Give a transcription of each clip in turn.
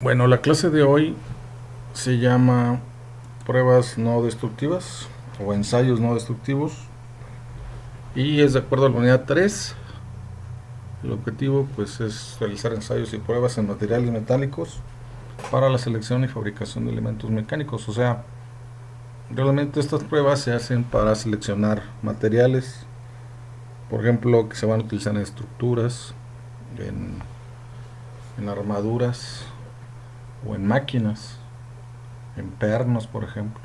Bueno, la clase de hoy se llama pruebas no destructivas o ensayos no destructivos y es de acuerdo a la unidad 3. El objetivo pues es realizar ensayos y pruebas en materiales metálicos para la selección y fabricación de elementos mecánicos. O sea, realmente estas pruebas se hacen para seleccionar materiales, por ejemplo, que se van a utilizar en estructuras, en, en armaduras o en máquinas, en pernos, por ejemplo.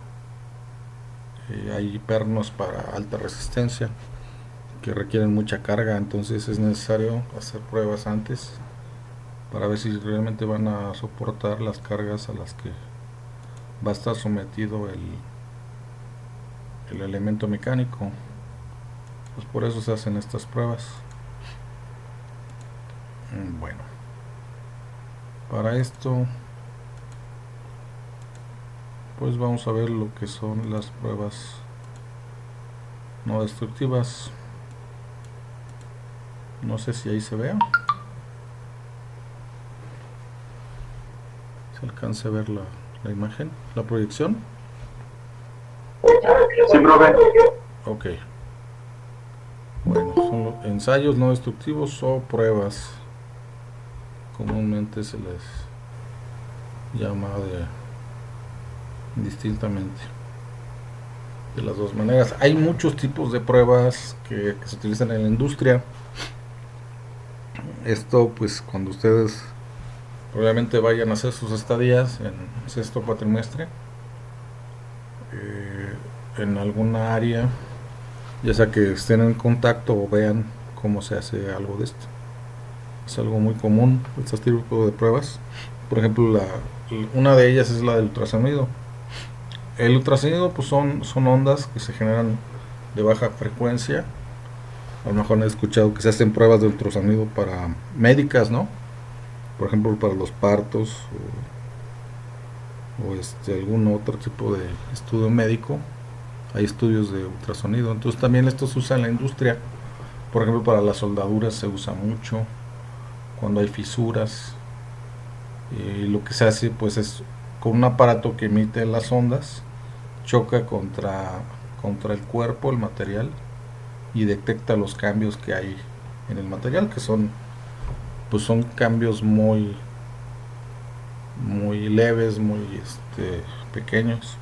Hay pernos para alta resistencia que requieren mucha carga, entonces es necesario hacer pruebas antes para ver si realmente van a soportar las cargas a las que va a estar sometido el elemento mecánico. Pues por eso se hacen estas pruebas. Bueno, para esto pues vamos a ver lo que son las pruebas no destructivas. No sé si ahí se vea, se alcance a ver la imagen, la proyección. Sí, profe. Ok, bueno, son los ensayos no destructivos o pruebas, comúnmente se les llama distintamente, de las dos maneras. Hay muchos tipos de pruebas que se utilizan en la industria. Esto pues cuando ustedes probablemente vayan a hacer sus estadías en sexto cuatrimestre, en alguna área, ya sea que estén en contacto o vean cómo se hace algo de esto. Es algo muy común este tipo de pruebas. Por ejemplo, una de ellas es la del ultrasonido. El ultrasonido pues son ondas que se generan de baja frecuencia. A lo mejor han escuchado que se hacen pruebas de ultrasonido para médicas, ¿no? Por ejemplo, para los partos o algún otro tipo de estudio médico. Hay estudios de ultrasonido. Entonces también esto se usa en la industria. Por ejemplo, para las soldaduras se usa mucho. Cuando hay fisuras. Lo que se hace pues es con un aparato que emite las ondas, choca contra el cuerpo, el material, y detecta los cambios que hay en el material, que son cambios muy leves, muy pequeños,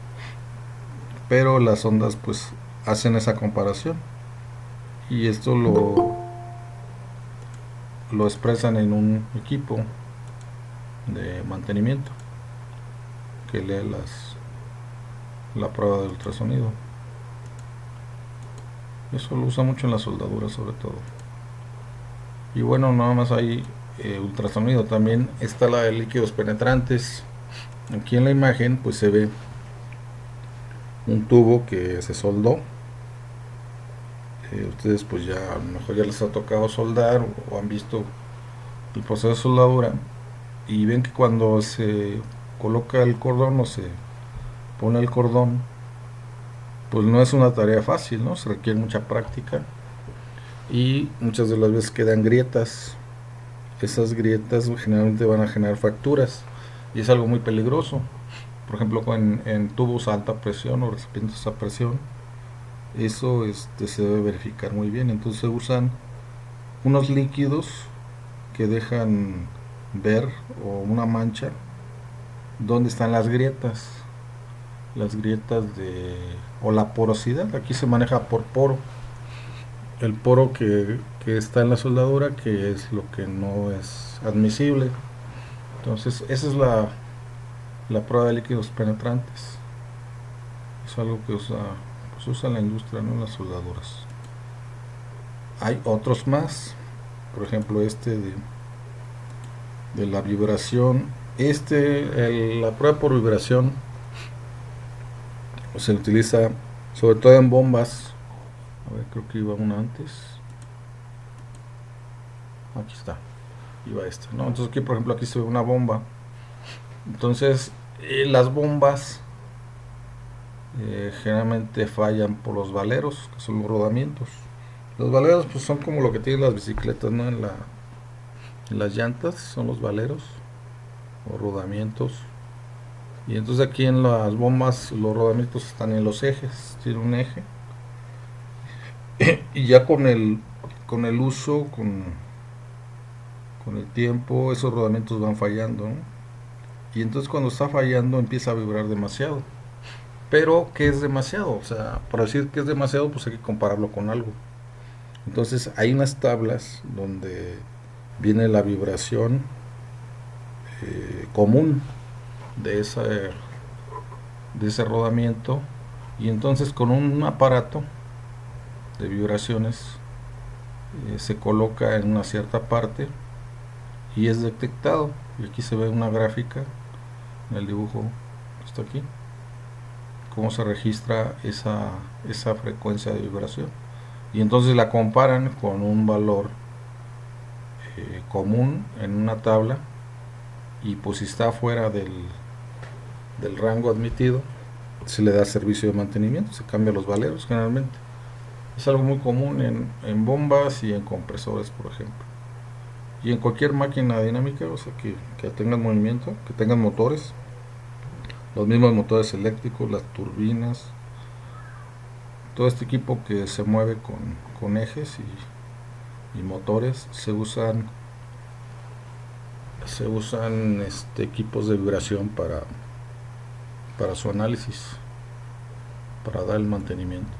pero las ondas pues hacen esa comparación y esto lo expresan en un equipo de mantenimiento que lee la prueba de ultrasonido. Eso lo usa mucho en la soldadura sobre todo. Y bueno, nada más hay ultrasonido. También está la de líquidos penetrantes. Aquí en la imagen pues se ve un tubo que se soldó. Ustedes pues ya a lo mejor ya les ha tocado soldar o han visto el proceso de soldadura y ven que cuando se coloca el cordón o se pone el cordón, pues no es una tarea fácil, ¿no? Se requiere mucha práctica y muchas de las veces quedan grietas. Esas grietas generalmente van a generar fracturas y es algo muy peligroso. Por ejemplo, en tubos a alta presión o recipientes a presión, eso se debe verificar muy bien. Entonces se usan unos líquidos que dejan ver o una mancha donde están las grietas o la porosidad. Aquí se maneja por poro, el poro que está en la soldadura, que es lo que no es admisible. Entonces esa es la prueba de líquidos penetrantes. Es algo que pues usa en la industria, no en las soldaduras. Hay otros más, por ejemplo de la vibración. La prueba por vibración se utiliza sobre todo en bombas. A ver, creo que iba una antes. Aquí está, iba esta, ¿no? Entonces aquí, por ejemplo, aquí se ve una bomba. Entonces, las bombas generalmente fallan por los valeros, que son los rodamientos. Los valeros pues son como lo que tienen las bicicletas, ¿no? En las llantas son los valeros. o rodamientos. Y entonces aquí en las bombas los rodamientos están en los ejes, tiene un eje. Y ya con el uso, con el tiempo, esos rodamientos van fallando, ¿no? Y entonces cuando está fallando empieza a vibrar demasiado. Pero, ¿qué es demasiado? O sea, para decir que es demasiado, pues hay que compararlo con algo. Entonces hay unas tablas donde viene la vibración común de ese rodamiento, y entonces con un aparato de vibraciones se coloca en una cierta parte y es detectado. Y aquí se ve una gráfica en el dibujo que está aquí, cómo se registra esa frecuencia de vibración. Y entonces la comparan con un valor común en una tabla, y pues si está fuera del rango admitido, se le da servicio de mantenimiento, se cambian los valeros generalmente. Es algo muy común en bombas y en compresores, por ejemplo. Y en cualquier máquina dinámica, o sea, que tengan movimiento, que tengan motores, los mismos motores eléctricos, las turbinas, todo este equipo que se mueve con ejes y motores, se usan equipos de vibración para su análisis, para dar el mantenimiento.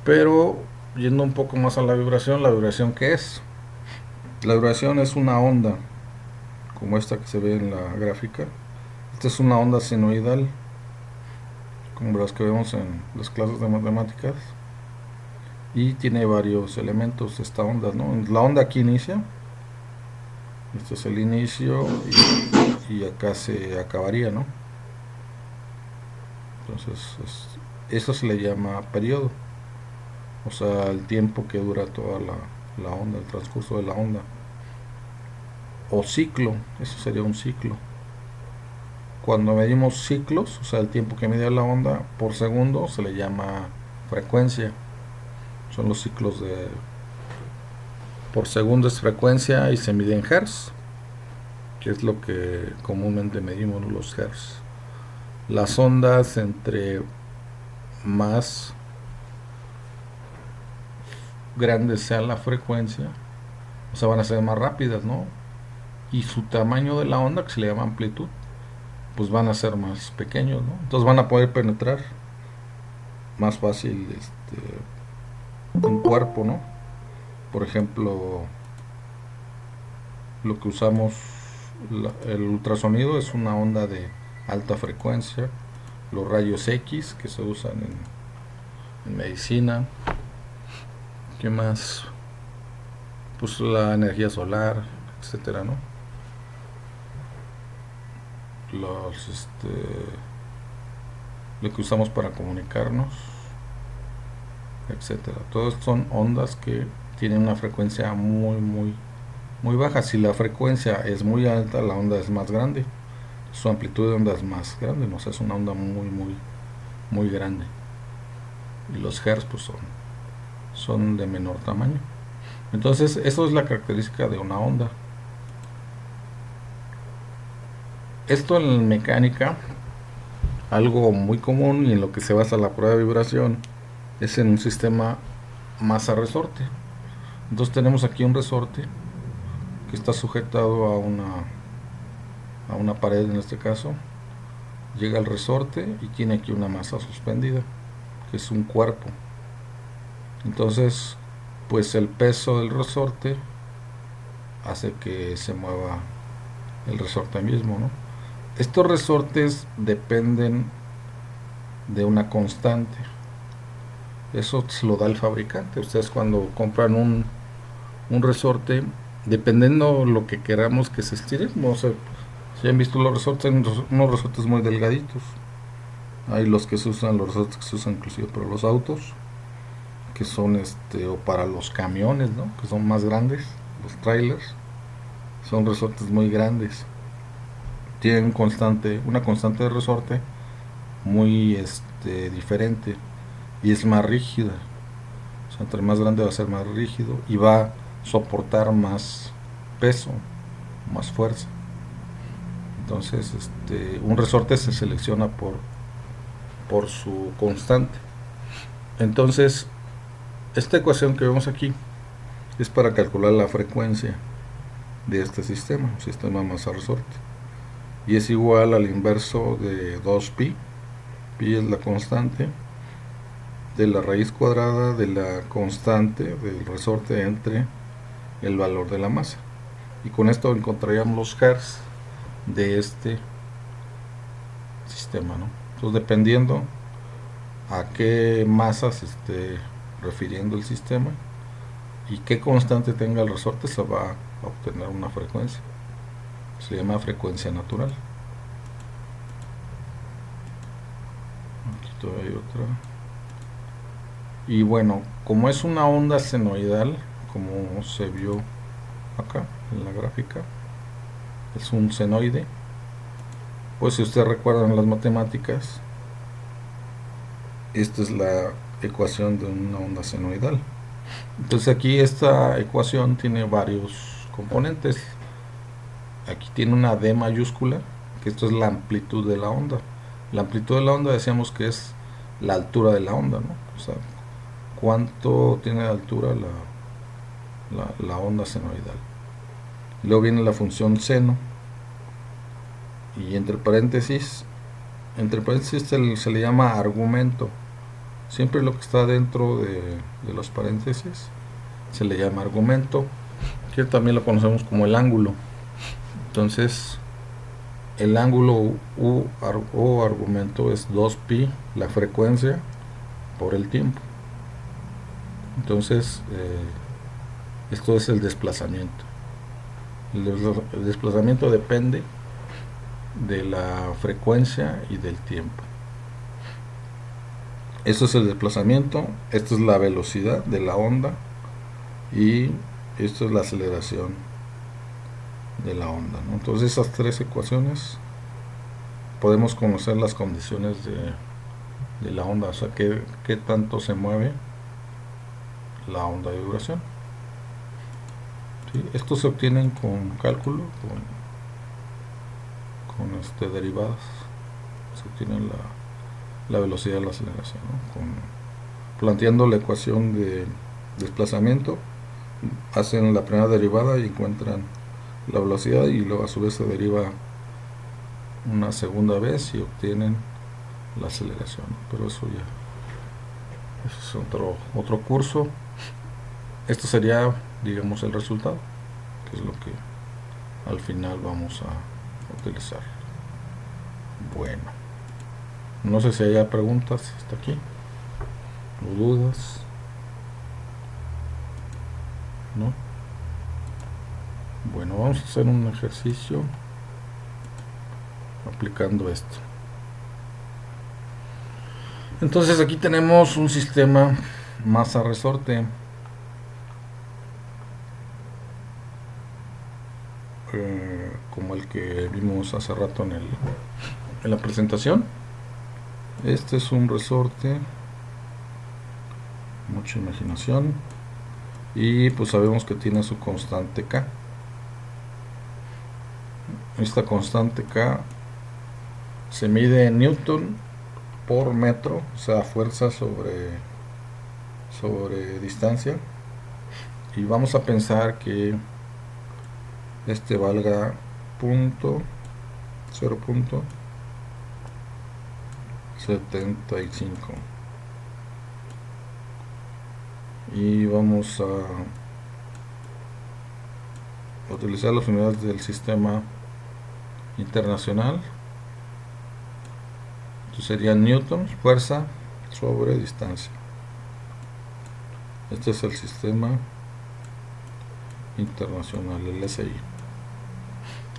Pero yendo un poco más a la vibración ¿qué es? La vibración es una onda, como esta que se ve en la gráfica. Esta es una onda senoidal, como las que vemos en las clases de matemáticas, y tiene varios elementos esta onda, ¿no? La onda aquí inicia, este es el inicio, y acá se acabaría, ¿no? Entonces eso se le llama periodo, o sea, el tiempo que dura toda la onda, el transcurso de la onda. O ciclo, eso sería un ciclo. Cuando medimos ciclos, o sea, el tiempo que mide la onda por segundo, se le llama frecuencia. Son los ciclos por segundo es frecuencia, y se mide en hertz, que es lo que comúnmente medimos, los hertz. Las ondas, entre más grande sea la frecuencia, o sea, van a ser más rápidas, ¿no? Y su tamaño de la onda, que se le llama amplitud, pues van a ser más pequeños, ¿no? Entonces van a poder penetrar más fácil un cuerpo, ¿no? Por ejemplo, lo que usamos, el ultrasonido es una onda de alta frecuencia, los rayos X que se usan en medicina, ¿qué más? Pues la energía solar, etcétera, ¿no? Lo que usamos para comunicarnos, etcétera. Todos son ondas que tienen una frecuencia muy, muy, muy baja. Si la frecuencia es muy alta, la onda es más grande, su amplitud de onda es más grande, ¿no? O sea, es una onda muy, muy, muy grande. Y los hertz pues son de menor tamaño. Entonces, eso es la característica de una onda. Esto en mecánica, algo muy común y en lo que se basa la prueba de vibración, es en un sistema masa-resorte. Entonces tenemos aquí un resorte que está sujetado a una pared, en este caso. Llega el resorte y tiene aquí una masa suspendida, que es un cuerpo. Entonces, pues el peso del resorte hace que se mueva el resorte mismo, ¿no? Estos resortes dependen de una constante. Eso se lo da el fabricante. Ustedes cuando compran un resorte, dependiendo lo que queramos que se estire, no sé si han visto los resortes, hay unos resortes muy delgaditos. Hay los resortes que se usan inclusive para los autos, que son o para los camiones, ¿no? Que son más grandes, los trailers, son resortes muy grandes. Tienen una constante de resorte muy diferente, y es más rígida. O sea, entre más grande va a ser más rígido y va a soportar más peso, más fuerza. Entonces un resorte se selecciona por su constante. Entonces esta ecuación que vemos aquí es para calcular la frecuencia de este sistema, un sistema masa-resorte, y es igual al inverso de 2pi. Pi es la constante de la raíz cuadrada de la constante del resorte entre el valor de la masa, y con esto encontraríamos los hertz de este sistema, ¿no? Entonces, dependiendo a qué masa se esté refiriendo el sistema y qué constante tenga el resorte, se va a obtener una frecuencia. Se llama frecuencia natural. Aquí todavía hay otra. Y bueno, como es una onda senoidal, como se vio acá en la gráfica, es un senoide, pues si ustedes recuerdan las matemáticas, esta es la ecuación de una onda senoidal. Entonces aquí esta ecuación tiene varios componentes. Aquí tiene una D mayúscula, que esto es la amplitud de la onda. La amplitud de la onda decíamos que es la altura de la onda, ¿no? O sea, cuánto tiene de altura la onda senoidal. Luego viene la función seno, y entre paréntesis se le llama argumento. Siempre lo que está dentro de los paréntesis se le llama argumento, que también lo conocemos como el ángulo. Entonces el ángulo o argumento es 2pi, la frecuencia, por el tiempo. Entonces esto es el desplazamiento. El desplazamiento depende de la frecuencia y del tiempo. Esto es el desplazamiento, esto es la velocidad de la onda, y esto es la aceleración de la onda, ¿no? Entonces esas tres ecuaciones podemos conocer las condiciones de la onda, o sea, qué tanto se mueve la onda de vibración. ¿Sí? Estos se obtienen con cálculo, con derivadas. Se obtiene la velocidad de la aceleración, ¿no? Planteando la ecuación de desplazamiento, hacen la primera derivada y encuentran la velocidad, y luego a su vez se deriva una segunda vez y obtienen la aceleración. Pero eso es otro curso. Esto sería, digamos, el resultado, que es lo que al final vamos a utilizar. Bueno, no sé si haya preguntas hasta aquí o dudas. ¿No? Bueno, vamos a hacer un ejercicio aplicando esto. Entonces aquí tenemos un sistema masa-resorte, como el que vimos hace rato en la presentación. Este es un resorte, mucha imaginación, y pues sabemos que tiene su constante K. Esta constante K se mide en newton por metro, o sea, fuerza sobre distancia, y vamos a pensar que este valga 0.75, y vamos a utilizar las unidades del sistema internacional. Entonces serían newtons, fuerza sobre distancia. Este es el sistema internacional, el SI.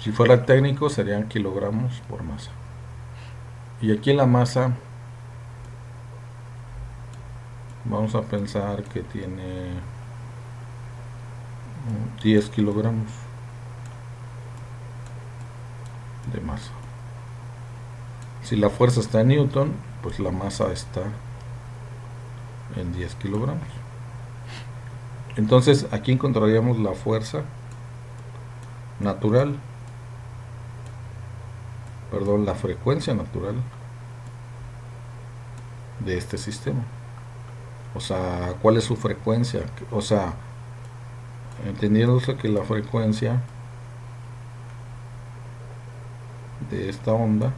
Si fuera técnico serían kilogramos por masa. Y aquí la masa, vamos a pensar que tiene 10 kilogramos de masa. Si la fuerza está en newton, pues la masa está en 10 kilogramos. Entonces aquí encontraríamos la fuerza natural, perdón, la frecuencia natural de este sistema. O sea, ¿cuál es su frecuencia? O sea, entendiéndose que la frecuencia de esta onda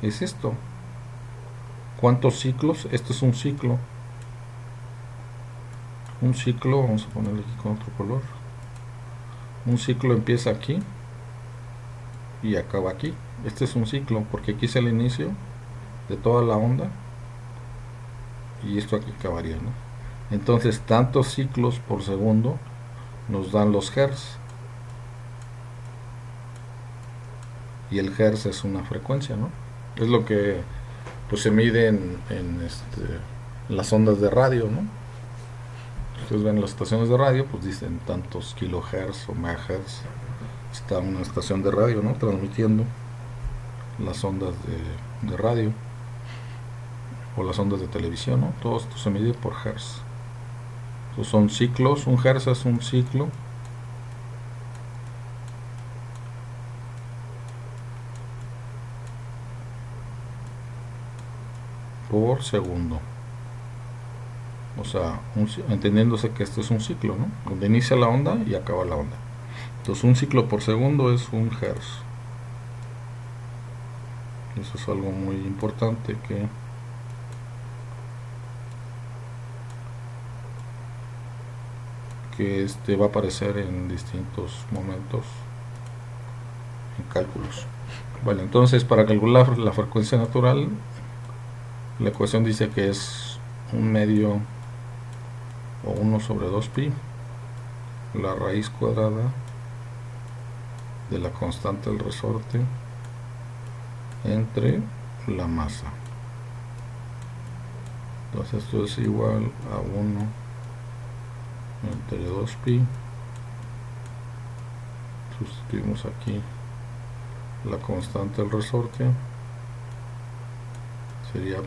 es esto. ¿Cuántos ciclos? Esto es un ciclo. Un ciclo, vamos a ponerle aquí con otro color. Un ciclo empieza aquí y acaba aquí. Este es un ciclo porque aquí es el inicio de toda la onda y esto aquí acabaría, ¿no? Entonces, tantos ciclos por segundo nos dan los hertz. Y el hertz es una frecuencia, ¿no? Es lo que pues se mide en las ondas de radio, ¿no? Ustedes ven las estaciones de radio, pues dicen tantos kilohertz o megahertz. Está una estación de radio, ¿no? Transmitiendo las ondas de radio o las ondas de televisión, ¿no? Todo esto se mide por hertz. Entonces son ciclos, un hertz es un ciclo por segundo. O sea, entendiéndose que esto es un ciclo, ¿no? Donde inicia la onda y acaba la onda. Entonces un ciclo por segundo es un hertz. Eso es algo muy importante que va a aparecer en distintos momentos en cálculos. Bueno, entonces para calcular la frecuencia natural, la ecuación dice que es 1/2 o 1 sobre 2pi la raíz cuadrada de la constante del resorte entre la masa. Entonces esto es igual a 1 entre 2pi. Sustituimos aquí la constante del resorte, sería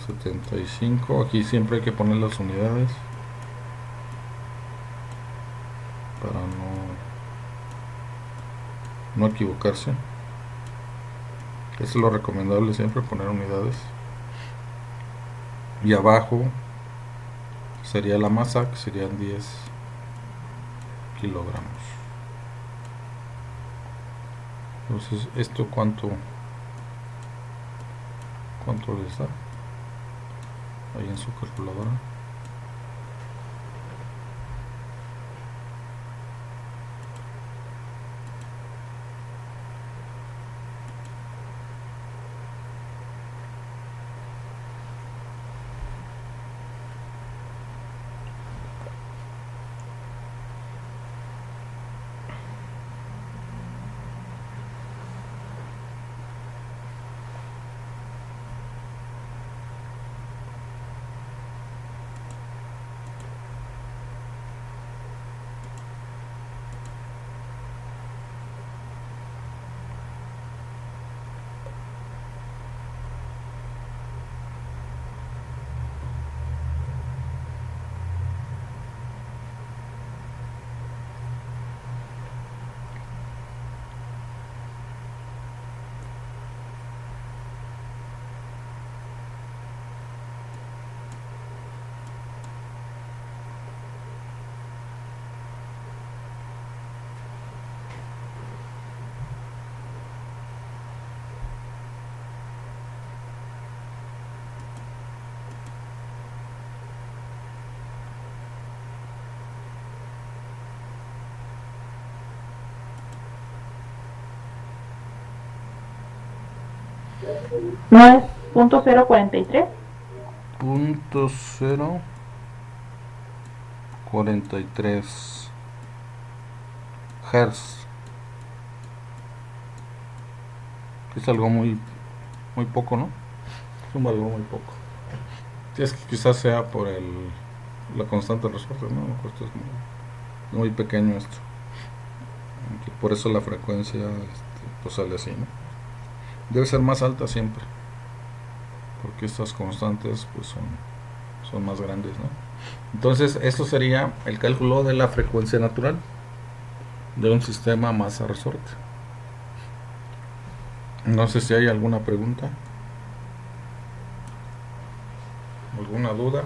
.75. Aquí siempre hay que poner las unidades para no equivocarse. Es lo recomendable, siempre poner unidades. Y abajo sería la masa, que serían 10 kilogramos. Entonces, ¿esto cuánto les da? Ahí en su calculadora. ¿No es .043? .043 Hz. Es algo muy poco, ¿no? Es un valor muy poco. Si es que quizás sea por la constante de resorte, ¿no? Esto es muy pequeño esto. Por eso la frecuencia pues sale así, ¿no? Debe ser más alta siempre, porque estas constantes pues son más grandes, ¿no? Entonces esto sería el cálculo de la frecuencia natural de un sistema masa-resorte. No sé si hay alguna pregunta, alguna duda.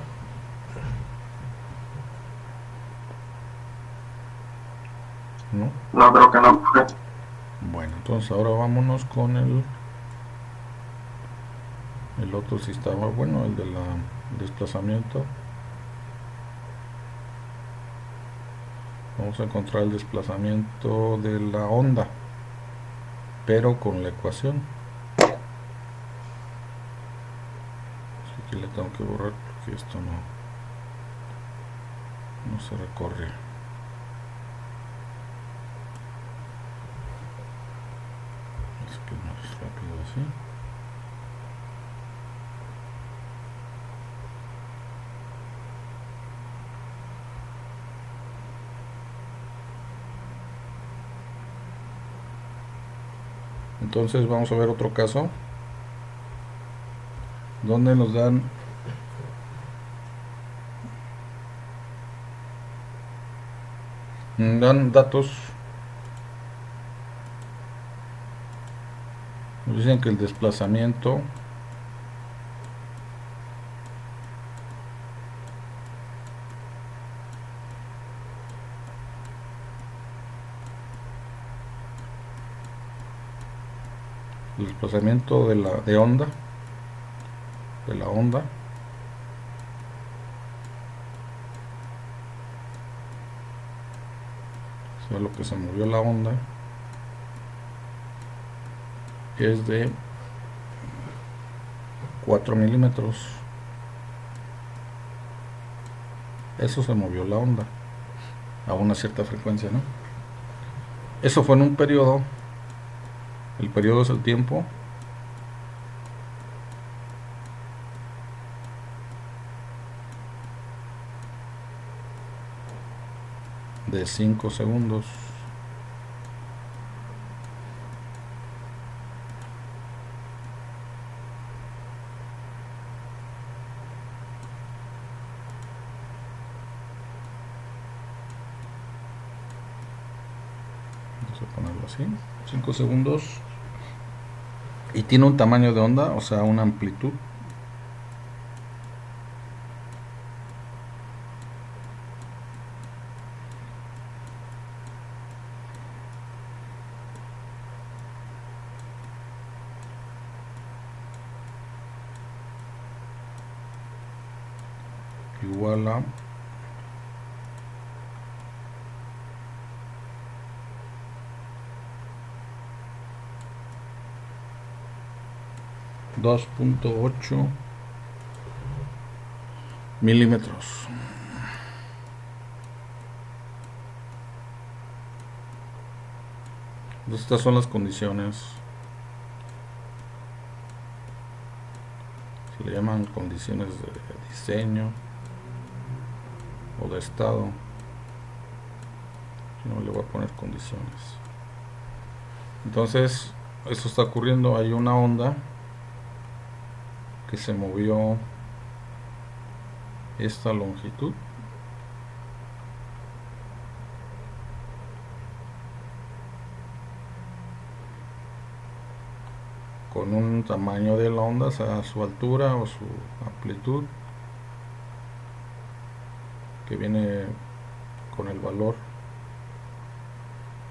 ¿No? No, creo que no. Bueno, entonces ahora vámonos con el otro sistema, bueno, el de la desplazamiento. Vamos a encontrar el desplazamiento de la onda, pero con la ecuación. Aquí le tengo que borrar porque esto no se recorre. Es que no es rápido así. Entonces vamos a ver otro caso donde nos dan datos. Nos dicen que el desplazamiento de la onda, o sea, lo que se movió la onda, es de 4 milímetros. Eso se movió la onda a una cierta frecuencia, ¿no? Eso fue en un periodo. El periodo es el tiempo. De 5 segundos. Vamos a ponerlo así, 5 segundos. Y tiene un tamaño de onda, o sea, una amplitud igual a 2.8 milímetros. Estas son las condiciones. Se le llaman condiciones de diseño o de estado. Yo no le voy a poner condiciones. Entonces, eso está ocurriendo. Hay una onda que se movió esta longitud. Con un tamaño de la onda, o sea, su altura o su amplitud, que viene con el valor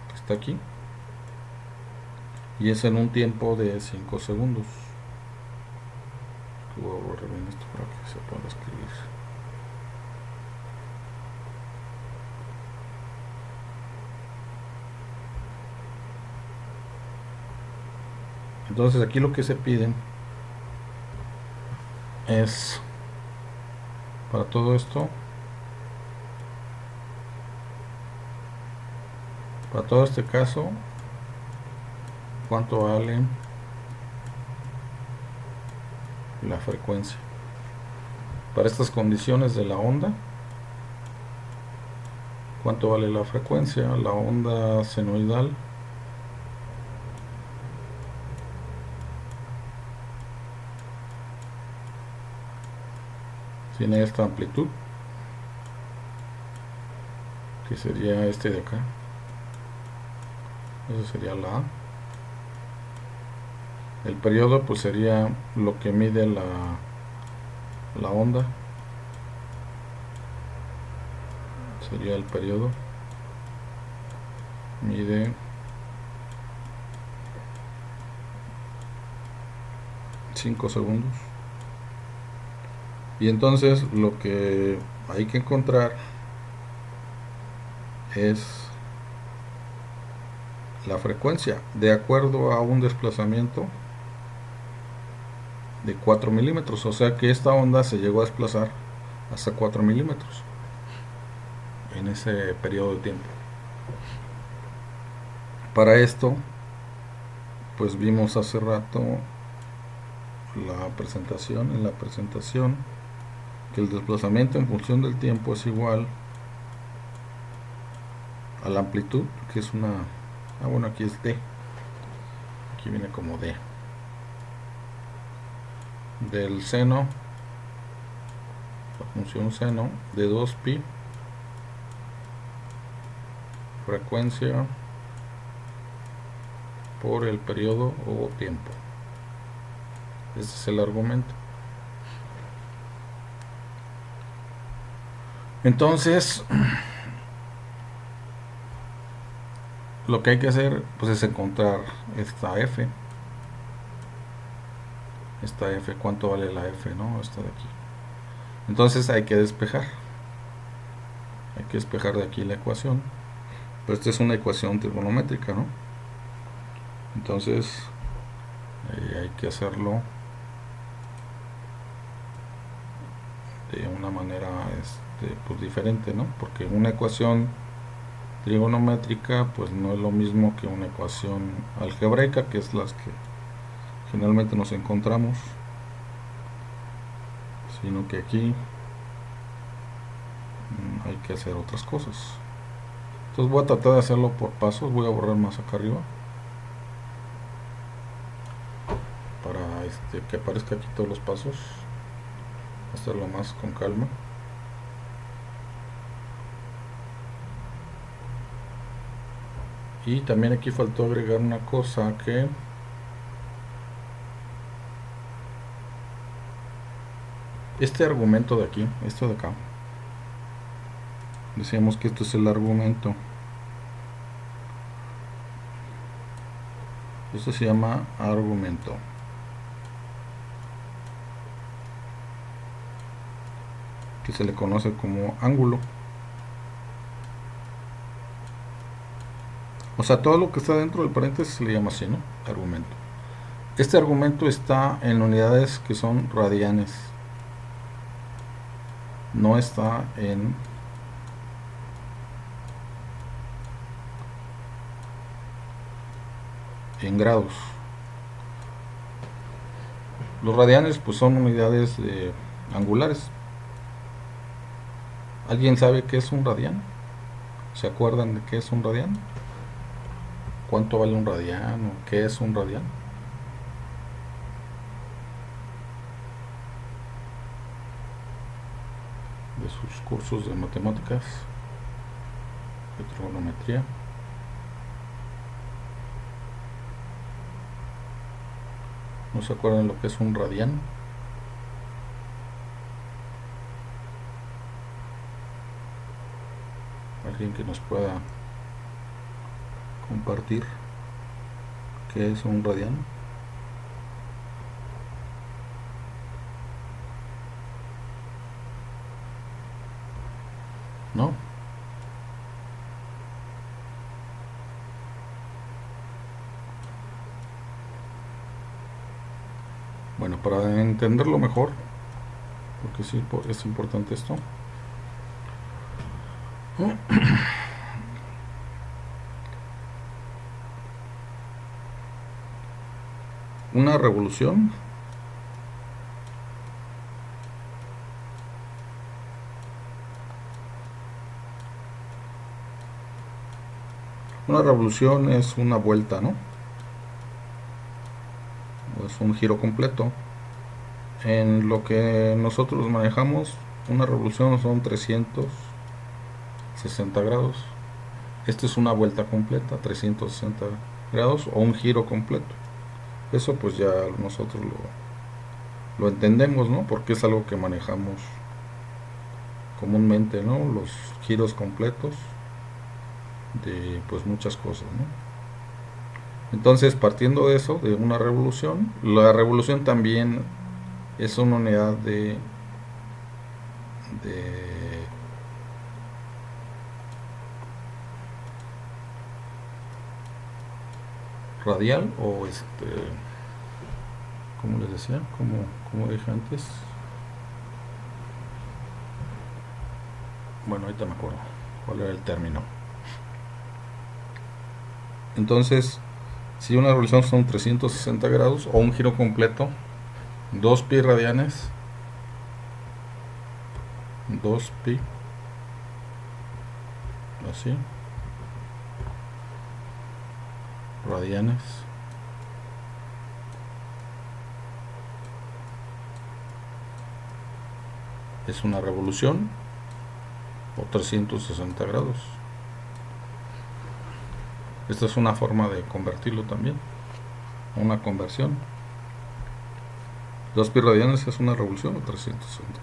que está aquí, y es en un tiempo de 5 segundos. Voy a borrar bien esto para que se pueda escribir. Entonces aquí lo que se pide es, para todo esto, para todo este caso, cuánto vale la frecuencia. Para estas condiciones de la onda, cuánto vale la frecuencia. La onda senoidal tiene esta amplitud, que sería este de acá, Esa sería la A. El periodo pues sería lo que mide la onda. Sería el periodo. Mide 5 segundos. Y entonces lo que hay que encontrar es la frecuencia de acuerdo a un desplazamiento de 4 milímetros. O sea que esta onda se llegó a desplazar hasta 4 milímetros en ese periodo de tiempo. Para esto, pues vimos hace rato en la presentación, que el desplazamiento en función del tiempo es igual a la amplitud, que es una... bueno, aquí es D. Aquí viene como D. Del seno, la función seno, de 2pi, frecuencia por el periodo o tiempo. Ese es el argumento. Entonces, lo que hay que hacer pues es encontrar esta F. Esta F, ¿cuánto vale la F? ¿No? Esta de aquí. Entonces hay que despejar. Hay que despejar de aquí la ecuación. Pero esta es una ecuación trigonométrica, ¿no? Entonces hay que hacerlo de una manera pues diferente, ¿no? Porque una ecuación trigonométrica pues no es lo mismo que una ecuación algebraica, que es las que generalmente nos encontramos, sino que aquí hay que hacer otras cosas. Entonces voy a tratar de hacerlo por pasos. Voy a borrar más acá arriba para que aparezca aquí todos los pasos. Hacerlo más con calma. Y también aquí faltó agregar una cosa, que este argumento de aquí, esto de acá, decíamos que esto es el argumento. Esto se llama argumento. Que se le conoce como ángulo. O sea, todo lo que está dentro del paréntesis se le llama así, ¿no? Argumento. Este argumento está en unidades que son radianes. No está en grados. Los radianes pues son unidades angulares. ¿Alguien sabe qué es un radián? ¿Se acuerdan de qué es un radián? ¿Cuánto vale un radián? ¿O qué es un radián? De sus cursos de matemáticas, de trigonometría. ¿No se acuerdan lo que es un radián? Alguien que nos pueda compartir qué es un radián. ¿No? Bueno, para entenderlo mejor, porque sí es importante esto. Una revolución es una vuelta, ¿no? O es un giro completo. En lo que nosotros manejamos, una revolución son 360 grados. Esto es una vuelta completa, 360 grados o un giro completo. Eso pues ya nosotros lo entendemos, ¿no? Porque es algo que manejamos comúnmente, ¿no? Los giros completos de pues muchas cosas, ¿no? Entonces, partiendo de eso, de una revolución, la revolución también es una unidad de radial o ¿cómo les decía? Como dije antes. Bueno, ahorita me acuerdo cuál era el término. Entonces, si una revolución son 360 grados o un giro completo, 2 pi radianes, 2 pi, así, radianes, es una revolución o 360 grados. Esta es una forma de convertirlo también, una conversión. 2 pi radianes es una revolución o 360.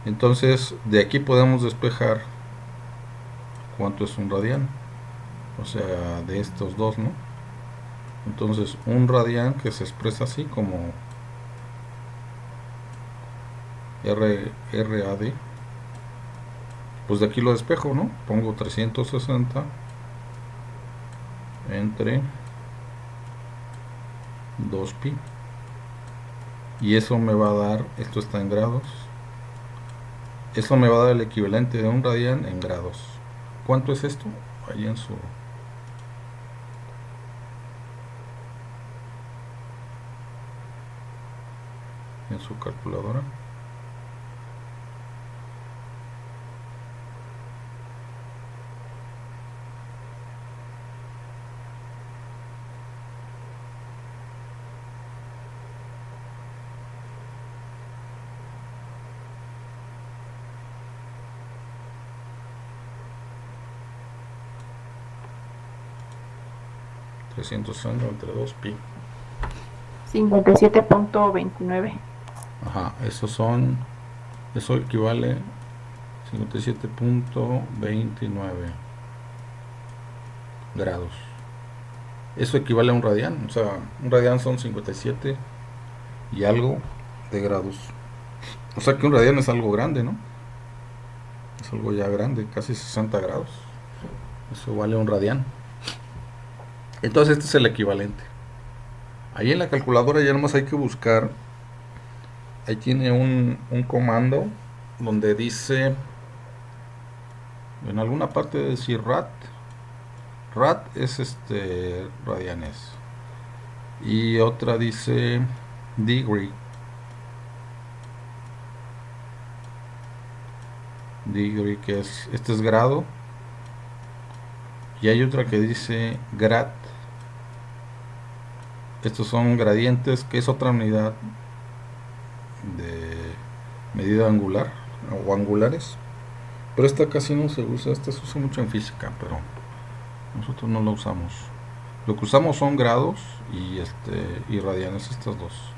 Entonces, de aquí podemos despejar cuánto es un radián. O sea, de estos dos, ¿no? Entonces, un radián que se expresa así como RAD, pues de aquí lo despejo, ¿no? Pongo 360 entre 2 pi. Y eso me va a dar, esto está en grados, eso me va a dar el equivalente de un radián en grados. ¿Cuánto es esto? Ahí en su calculadora. Entre 2 pi. 57.29. Ajá, eso equivale 57.29 grados. Eso equivale a un radián, o sea, un radián son 57 y algo de grados. O sea que un radián es algo grande, ¿no? Es algo ya grande, casi 60 grados. Eso vale un radián. Entonces este es el equivalente. Ahí en la calculadora ya nomás hay que buscar. Ahí tiene un comando donde dice, en alguna parte de decir rad. Rad es radianes. Y otra dice degree. Degree, que este es grado. Y hay otra que dice grad. Estos son gradientes, que es otra unidad de medida angular o angulares. Pero esta casi no se usa, esta se usa mucho en física, pero nosotros no la usamos. Lo que usamos son grados y radianes, estas dos.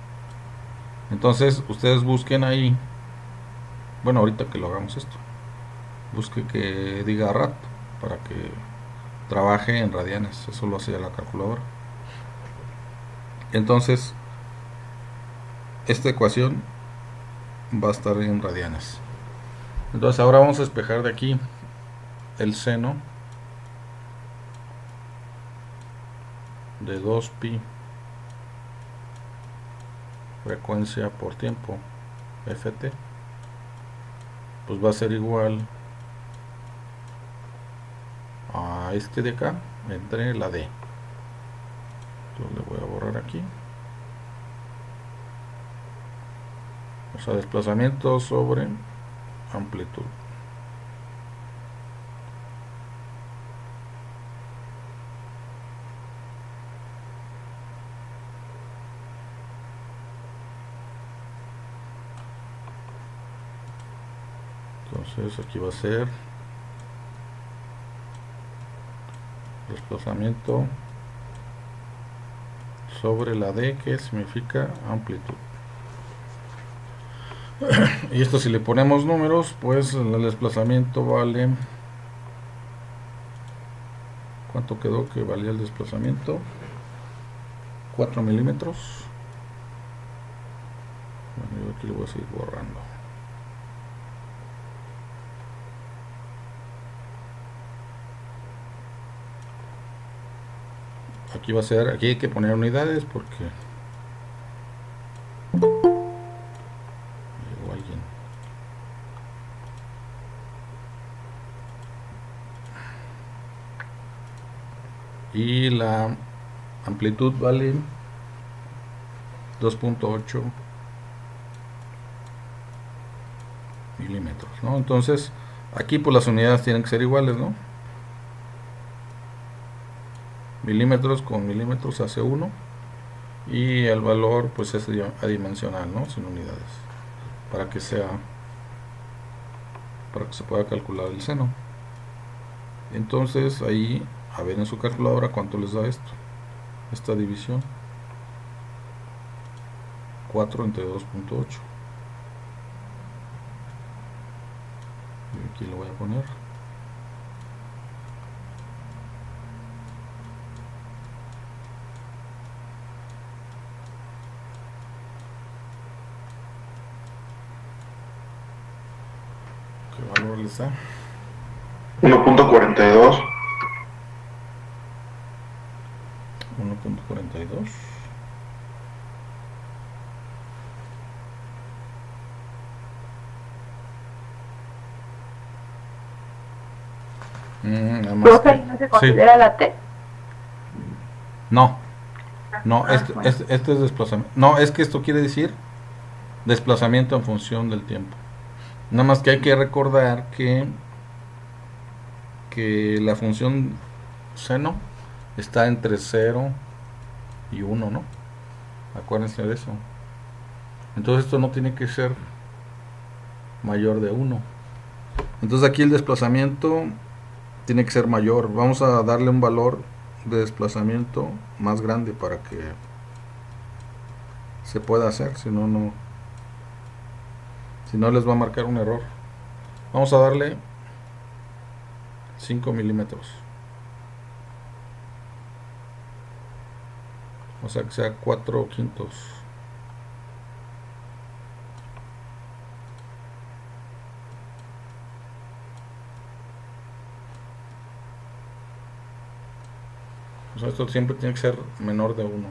Entonces ustedes busquen ahí, bueno, ahorita que lo hagamos esto, busque que diga rad para que trabaje en radianes, eso lo hace la calculadora. Entonces esta ecuación va a estar en radianes. Entonces ahora vamos a despejar de aquí el seno de 2 pi frecuencia por tiempo ft, pues va a ser igual a este de acá entre la d. Entonces le voy a borrar aquí, o sea, desplazamiento sobre amplitud. Entonces aquí va a ser desplazamiento sobre la D, que significa amplitud. Y esto, si le ponemos números, pues el desplazamiento vale, ¿cuánto quedó que valía el desplazamiento? 4 milímetros. Bueno, yo aquí lo voy a seguir borrando. Aquí va a ser, aquí hay que poner unidades porque llegó alguien. Y la amplitud vale 2.8 milímetros, ¿no? Entonces aquí pues las unidades tienen que ser iguales, ¿no? Milímetros con milímetros hace 1 y el valor pues es adimensional, ¿no? Sin unidades, para que se pueda calcular el seno. Entonces ahí, a ver en su calculadora cuánto les da esto, esta división. 4 entre 2.8. Aquí lo voy a poner. ¿Qué valor les da? 1.42. 1.42. Nada más Profe, ¿no se considera la T? No, bueno. Este es desplazamiento. No, es que esto quiere decir desplazamiento en función del tiempo. Nada más que hay que recordar que la función seno está entre 0 y 1, ¿no? Acuérdense de eso. Entonces esto no tiene que ser mayor de 1. Entonces aquí el desplazamiento tiene que ser mayor. Vamos a darle un valor de desplazamiento más grande para que se pueda hacer, si no les va a marcar un error. Vamos a darle 5 milímetros, o sea que sea 4/5. O sea, esto siempre tiene que ser menor de 1.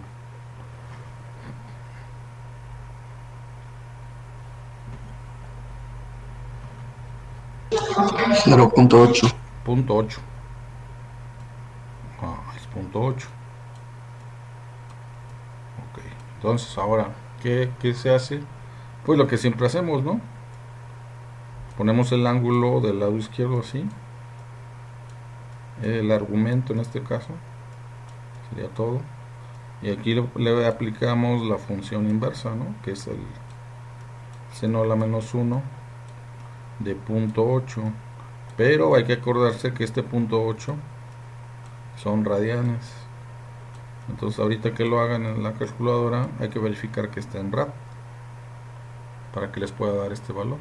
0.8. Punto 8. Es punto 8. Ok, entonces ahora, ¿qué se hace? Pues lo que siempre hacemos, ¿no? Ponemos el ángulo del lado izquierdo así. El argumento en este caso sería todo. Y aquí le aplicamos la función inversa, ¿no? Que es el seno a la menos 1 de punto 8. Pero hay que acordarse que este punto 8 son radianes. Entonces ahorita que lo hagan en la calculadora hay que verificar que esté en rad para que les pueda dar este valor.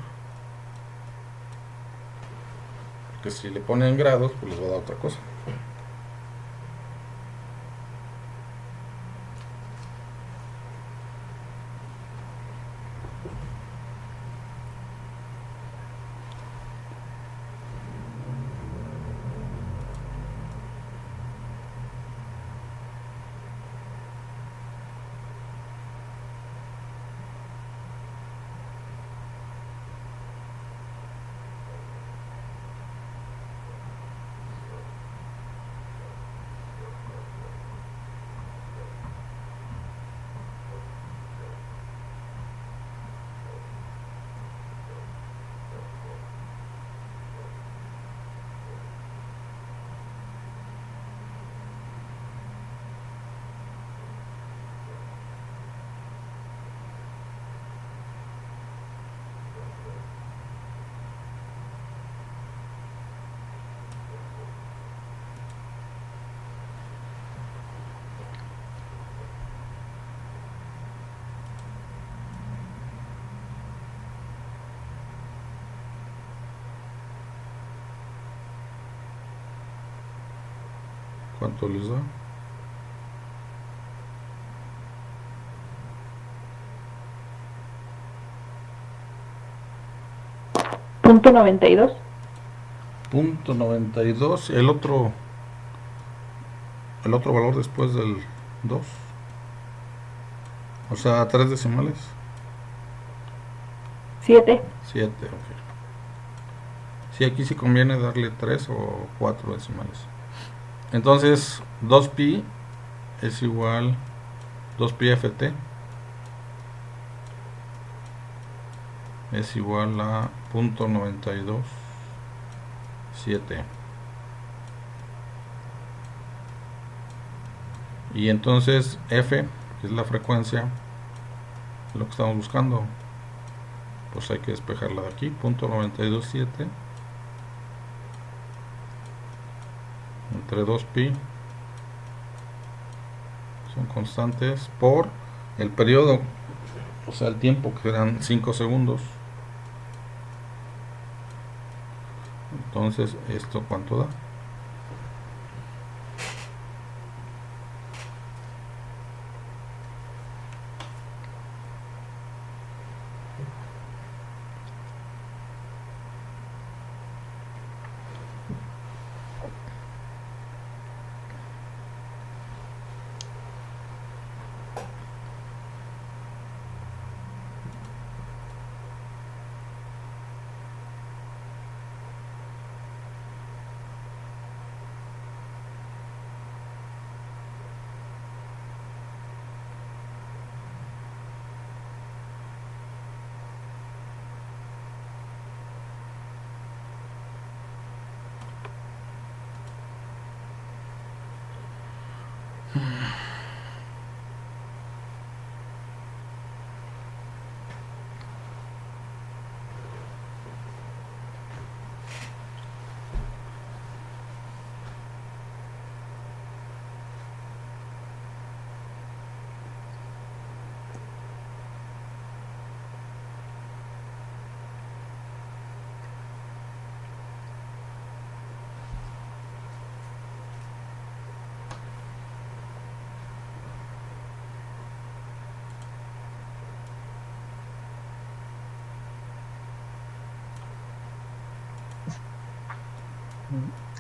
Porque si le ponen grados, pues les va a dar otra cosa. ¿Cuánto les da? Punto 92. Punto 92. El otro valor después del 2. O sea, 3 decimales. 7. 7, ok. Sí, aquí sí conviene darle 3 o 4 decimales. Entonces, 2pi es igual 2pi ft es igual a punto 92.7. Y entonces f, que es la frecuencia, lo que estamos buscando, pues hay que despejarla de aquí. Punto 92.7 entre 2pi, son constantes, por el periodo, o sea, el tiempo, que eran 5 segundos. Entonces, ¿esto cuánto da?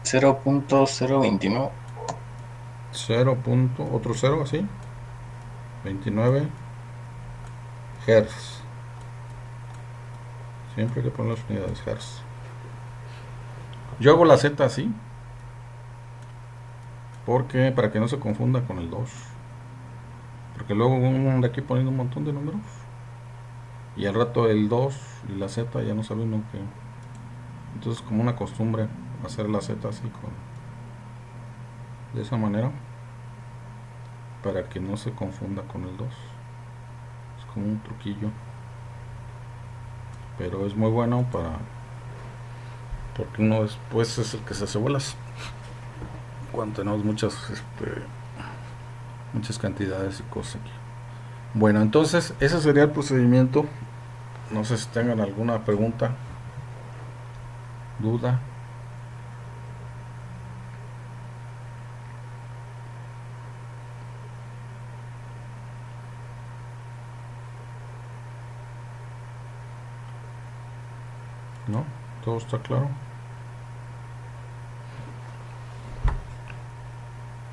Cero punto cero 0.029. 0. Otro 0 así, 29 Hz. Siempre hay que poner las unidades Hz. Yo hago la Z así, porque para que no se confunda con el 2. Porque luego uno anda aquí poniendo un montón de números. Y al rato el 2 y la Z ya no sabe uno qué. Entonces, como una costumbre hacer la Z así, de esa manera, para que no se confunda con el 2. Es como un truquillo, pero es muy bueno porque uno después es el que se hace bolas cuando tenemos muchas cantidades y cosas aquí. Bueno, entonces ese sería el procedimiento. No sé si tengan alguna pregunta, duda. ¿No? ¿Todo está claro?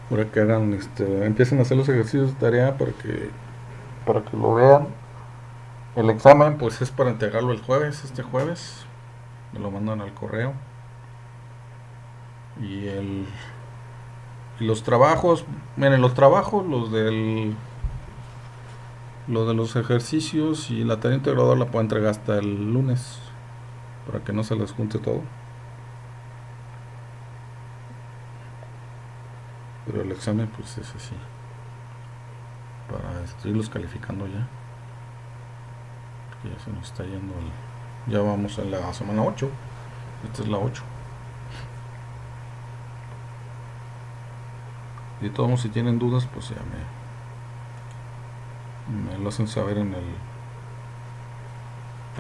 Para que hagan, empiecen a hacer los ejercicios de tarea para que lo vean. El examen pues es para entregarlo este jueves. Me lo mandan al correo. Y los trabajos, miren, los trabajos, lo de los ejercicios y la tarea integradora la puedo entregar hasta el lunes, para que no se les junte todo. Pero el examen pues es así, para irlos calificando ya, porque ya se nos está yendo ya vamos en la semana 8. Esta es la 8. Y todos, si tienen dudas, pues ya me lo hacen saber en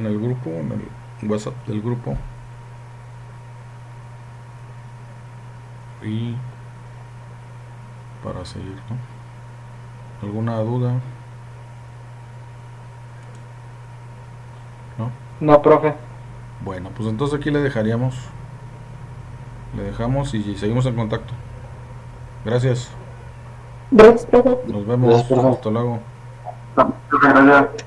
el grupo, en el WhatsApp del grupo. Y para seguir, ¿no? ¿Alguna duda? ¿No? No, profe. Bueno, pues entonces aquí le dejaríamos. Le dejamos y seguimos en contacto. Gracias. Gracias, profe. Nos vemos. Gracias, profe. Hasta luego. Gracias.